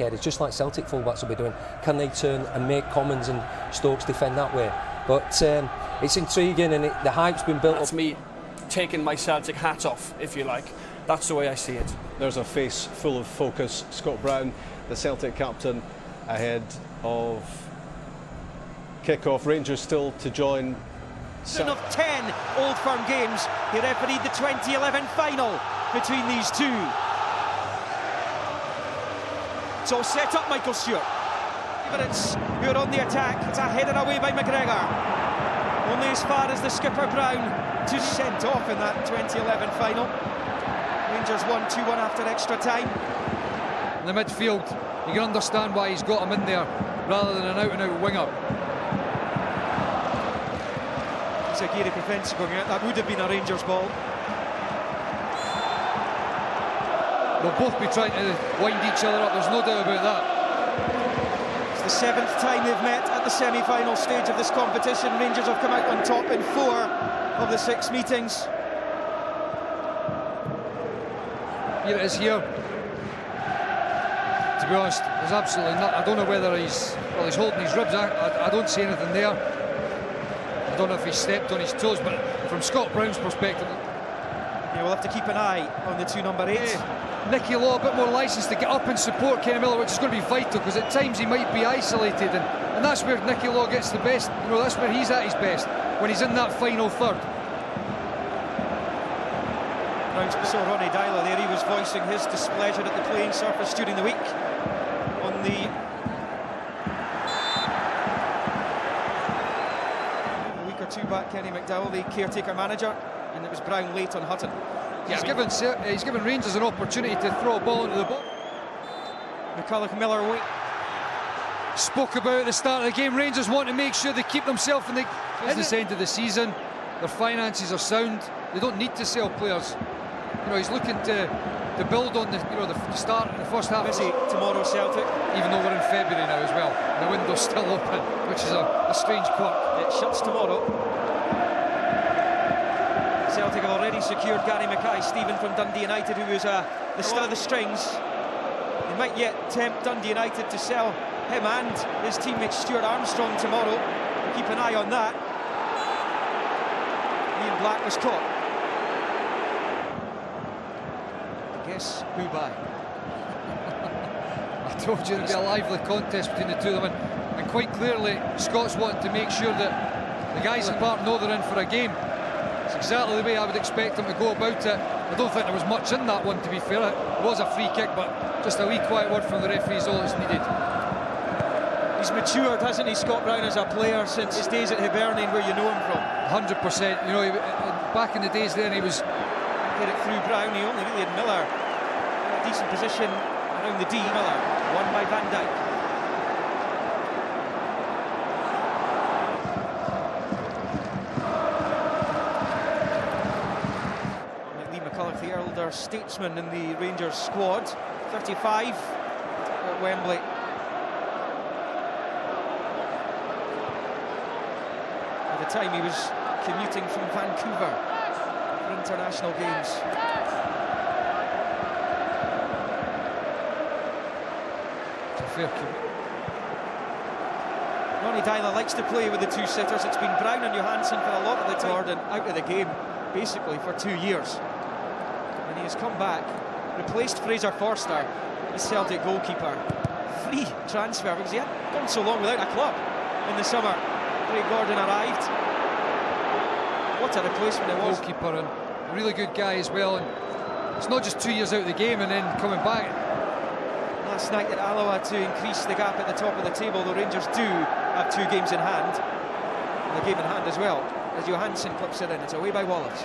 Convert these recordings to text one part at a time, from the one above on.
areas, just like Celtic fullbacks will be doing. Can they turn and make Commons and Stokes defend that way? But it's intriguing, and the hype's been built up. That's me taking my Celtic hat off, if you like. That's the way I see it. There's a face full of focus. Scott Brown, the Celtic captain, ahead of kick-off. Rangers still to join. Of 10 Old Firm games, he refereed the 2011 final between these two. It's all set up, Michael Stewart. It's who are on the attack. It's a header away by McGregor. Only as far as the skipper Brown to sent off in that 2011 final. Rangers won 2-1 after extra time. In the midfield, you can understand why he's got him in there rather than an out-and-out winger. It's a Gary Profensi going out. That would have been a Rangers ball. They'll both be trying to wind each other up, there's no doubt about that. It's the 7th time they've met at the semi-final stage of this competition. Rangers have come out on top in 4 of the 6 meetings. Here it is here. To be honest, there's absolutely not. I don't know whether he's holding his ribs. I don't see anything there. I don't know if he stepped on his toes, but from Scott Brown's perspective, yeah, we'll have to keep an eye on the 2 number 8s. Nicky Law, a bit more licence to get up and support Kenny Miller, which is going to be vital, because at times he might be isolated, and that's where Nicky Law gets the best. You know, that's where he's at his best, when he's in that final third. Brown's saw Ronnie Dyler there. He was voicing his displeasure at the playing surface during the week. On a week or 2 back, Kenny McDowell, the caretaker manager, and it was Brown late on Hutton. He's given Rangers an opportunity to throw a ball into the box. McCulloch Miller away. Spoke about at the start of the game, Rangers want to make sure they keep themselves in the business end of the season. Their finances are sound. They don't need to sell players. You know, he's looking to build on the start in the first half. Busy tomorrow, Celtic. Even though we're in February now as well. The window's still open, which is a strange quirk. It shuts tomorrow. Celtic have already secured Gary Mackay-Steven from Dundee United, who is the stir of the strings. They might yet tempt Dundee United to sell him and his teammate Stuart Armstrong tomorrow. Keep an eye on that. Ian Black was caught. Guess who by? I told you there'd be a lively contest between the two of them, and quite clearly Scott's wanting to make sure that the guys in park know they're in for a game. It's exactly the way I would expect them to go about it. I don't think there was much in that one, to be fair. It was a free kick, but just a wee quiet word from the referee is all that's needed. He's matured, hasn't he, Scott Brown, as a player since his days at Hibernian, where you know him from? 100%. You know, back in the days then he was... Get it through Brown, he only really had Miller in a decent position around the D. Miller, won by Van Dijk. Lee McCulloch, the elder statesman in the Rangers squad, 35 at Wembley. At the time he was commuting from Vancouver for international games. Ronnie Dyler likes to play with the 2 sitters. It's been Brown and Johansson for a lot of the time, and out of the game basically for 2 years. And he has come back, replaced Fraser Forster as Celtic goalkeeper. Free transfer because he had gone so long without a club in the summer. Craig Gordon arrived. What a replacement it was. Goalkeeper and a really good guy as well. And it's not just 2 years out of the game and then coming back. Last night at Alloa to increase the gap at the top of the table. The Rangers do have 2 games in hand. And the game in hand as well, as Johansson clips it in. It's away by Wallace.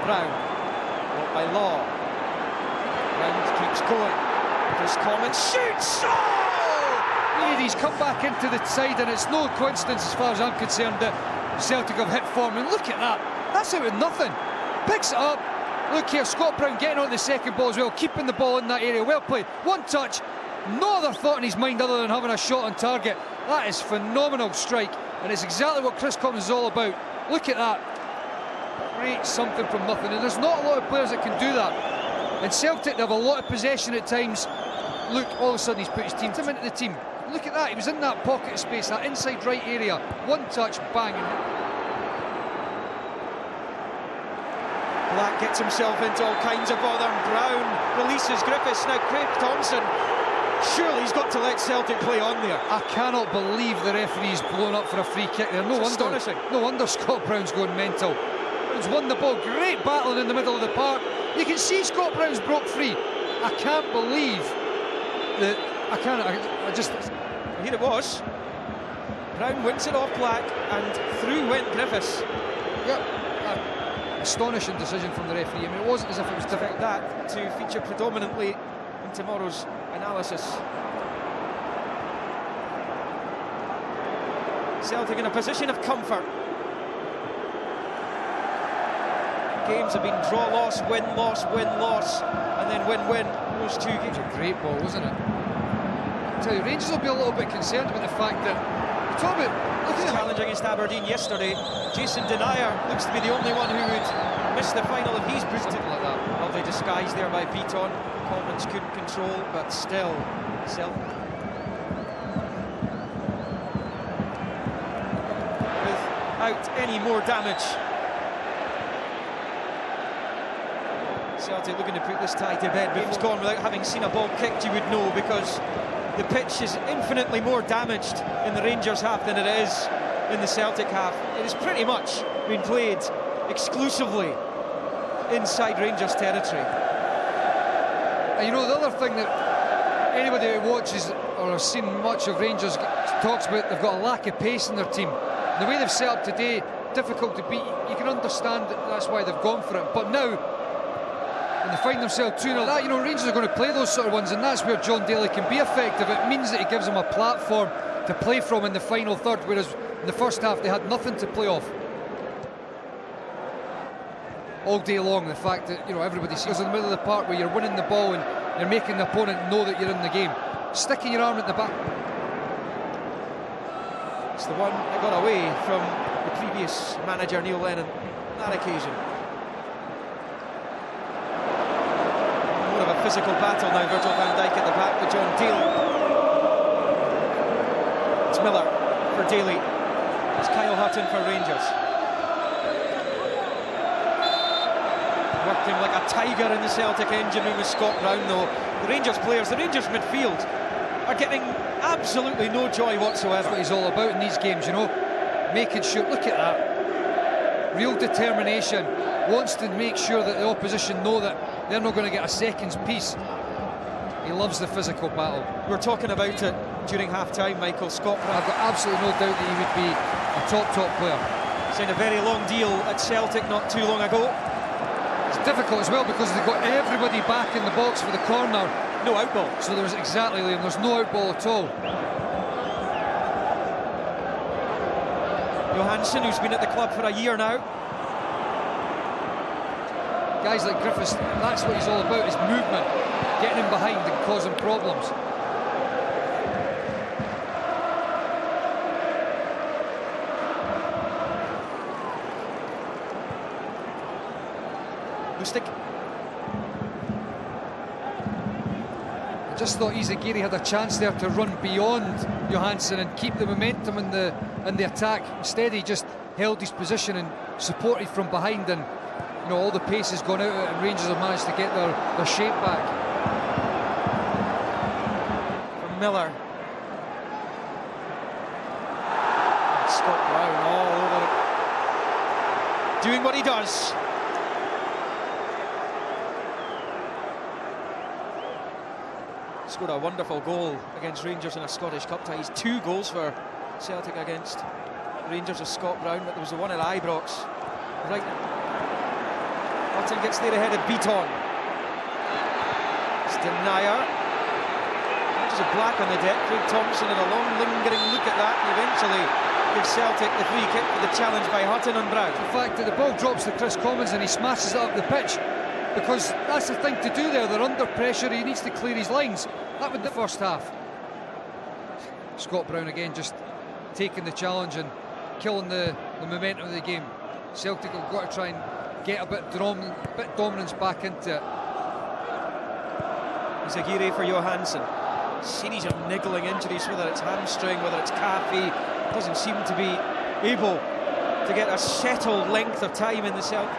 Brown, not by Law. Brown keeps going. Chris Commons shoots! Oh! He's come back into the side, and it's no coincidence as far as I'm concerned that Celtic have hit form. And look at that, that's out of nothing. Picks it up. Look here, Scott Brown getting on the second ball as well, keeping the ball in that area. Well played. One touch, no other thought in his mind other than having a shot on target. That is phenomenal strike, and it's exactly what Chris Commons is all about. Look at that. Create something from nothing, and there's not a lot of players that can do that. And Celtic have a lot of possession at times. look, all of a sudden he's put his team into the team. Look at that, he was in that pocket of space, that inside right area. One touch, bang. Black gets himself into all kinds of bother, and Brown releases Griffiths. Now Craig Thompson, surely he's got to let Celtic play on there. I cannot believe the referee's blown up for a free kick there. No wonder Scott Brown's going mental. He's won the ball, great battling in the middle of the park. You can see Scott Brown's broke free. I can't believe that. Here it was. Brown wins it off Black, and through went Griffiths. Yep. Astonishing decision from the referee. I mean, it wasn't as if it was difficult. That to feature predominantly in tomorrow's analysis. Celtic in a position of comfort. Games have been draw, loss, win, loss, and then win. Those two games. A great ball, wasn't it? I tell you, Rangers will be a little bit concerned about the fact that you talk about looking at challenge against Aberdeen yesterday. Jason Denier looks to be the only one who would miss the final if he's boosted like that. Lovely disguise there by Beaton. Coleman's couldn't control, but still, without any more damage. Celtic looking to put this tie to bed. Game's gone without having seen a ball kicked, you would know, because the pitch is infinitely more damaged in the Rangers half than it is in the Celtic half. It has pretty much been played exclusively inside Rangers territory. And you know, the other thing that anybody who watches or has seen much of Rangers talks about, they've got a lack of pace in their team. The way they've set up today, difficult to beat. You can understand that's why they've gone for it. But now, when they find themselves 2-0, you know, Rangers are going to play those sort of ones, and that's where John Daly can be effective. It means that he gives them a platform to play from in the final third, whereas in the first half they had nothing to play off. All day long, the fact that, you know, everybody sees in the middle of the park where you're winning the ball and you're making the opponent know that you're in the game. Sticking your arm at the back. It's the one that got away from the previous manager, Neil Lennon, on that occasion. More of a physical battle now. Virgil van Dijk at the back with John Daly. It's Miller for Daly. It's Kyle Hutton for Rangers. Working like a tiger in the Celtic engine room with Scott Brown, though. The Rangers players, the Rangers midfield, are getting absolutely no joy whatsoever. That's what he's all about in these games, you know. Making sure, look at that. Real determination. Wants to make sure that the opposition know that they're not going to get a second's piece. He loves the physical battle. We were talking about it during half-time, Michael. Scott Brown, I've got absolutely no doubt that he would be a top player. signed a very long deal at Celtic not too long ago. It's difficult as well because they've got everybody back in the box for the corner. No outball. So there's exactly, Liam, there's no outball at all. Johansson, who's been at the club for a year now. Guys like Griffiths, that's what he's all about, is movement, getting him behind and causing problems. Lustig. I just thought Izagiri had a chance there to run beyond Johansson and keep the momentum in the attack. Instead, he just held his position and supported from behind, and you know, all the pace has gone out and Rangers have managed to get their shape back. From Miller. And Scott Brown all over it. Doing what he does. Scored a wonderful goal against Rangers in a Scottish Cup tie. He's 2 goals for Celtic against Rangers of Scott Brown, but there was the one at Ibrox. Right. Hutton gets there ahead of Beaton. It's Denier. There's a black on the deck. Craig Thompson had a long lingering look at that and eventually gives Celtic the free kick for the challenge by Hutton on Brown. The fact that the ball drops to Chris Commons and he smashes it up the pitch, because that's the thing to do there. They're under pressure, he needs to clear his lines. That would the first half. Scott Brown again just taking the challenge and killing the momentum of the game. Celtic have got to try and get a bit dominance back into it. Izagiri for Johansson. series of niggling injuries, whether it's hamstring, whether it's calfie, doesn't seem to be able to get a settled length of time in the Celtic.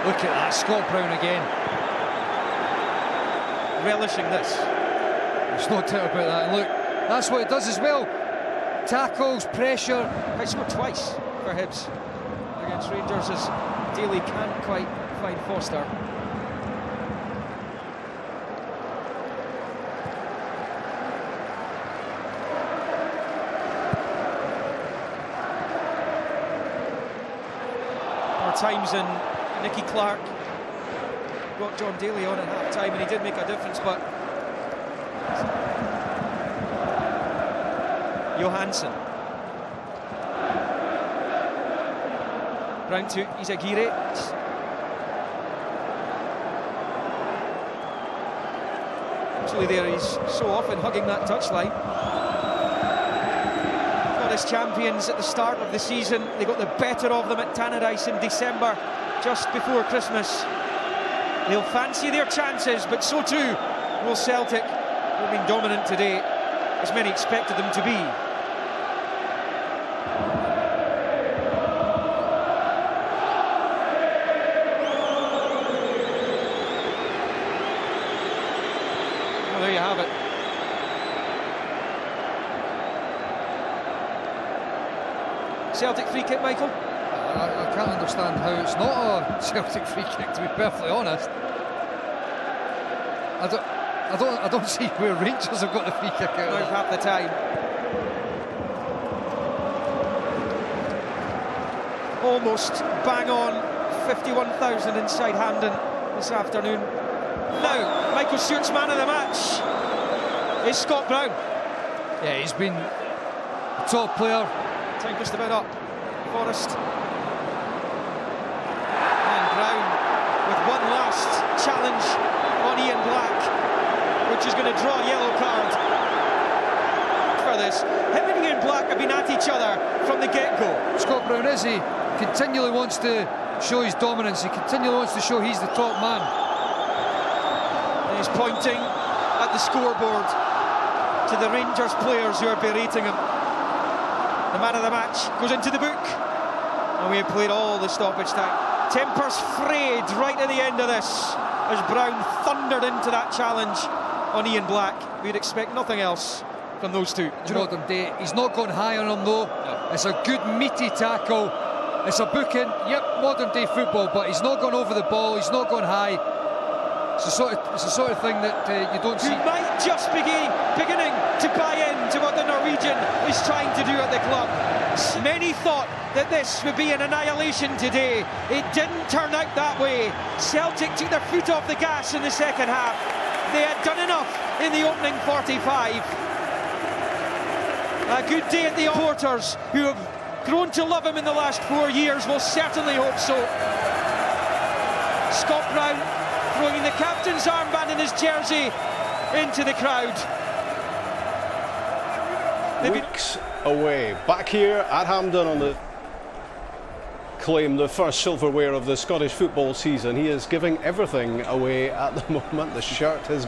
Look at that, Scott Brown again. Relishing this. There's no doubt about that. And look, that's what it does as well. Tackles, pressure. I scored twice for Hibs against Rangers as Daly can't quite find Foster. More times than Nicky Clark got John Daly on at half-time, and he did make a difference, but Johansson. Round to Izagirre. Actually there, he's so often hugging that touchline. Scottish champions at the start of the season. They got the better of them at Tannadice in December, just before Christmas. They'll fancy their chances, but so too will Celtic, who have been dominant today, as many expected them to be. Well, there you have it. Celtic free kick, Michael? I can't understand how it's not a Celtic free kick, to be perfectly honest. I don't see where Rangers have got the free kick out. Now half the time. Almost bang on 51,000 inside Hampden this afternoon. Now, Michael Stewart's man of the match is Scott Brown. Yeah, he's been a top player. Time just about up. Forrest. And Brown with one last challenge on Ian Black, which is going to draw a yellow card for this. Him and Ian Black have been at each other from the get-go. Scott Brown he continually wants to show his dominance. He continually wants to show he's the top man. And he's pointing at the scoreboard to the Rangers players who are berating him. The man of the match goes into the book, and we have played all the stoppage time. Tempers frayed right at the end of this as Brown thundered into that challenge on Ian Black. We'd expect nothing else from those two. Modern day, he's not gone high on him though. No. It's a good meaty tackle. It's a booking. Yep, modern day football, but he's not gone over the ball. He's not gone high. It's the sort of thing that you don't see. You might just be beginning to buy into what the Norwegian is trying to do at the club. Many thought that this would be an annihilation today. It didn't turn out that way. Celtic took their foot off the gas in the second half. They had done enough in the opening 45. A good day at the Porters, who have grown to love him in the last 4 years, will certainly hope so. Scott Brown throwing the captain's armband in his jersey into the crowd. Weeks away, back here at Hampden on the claim the first silverware of the Scottish football season. He is giving everything away at the moment. The shirt has gone.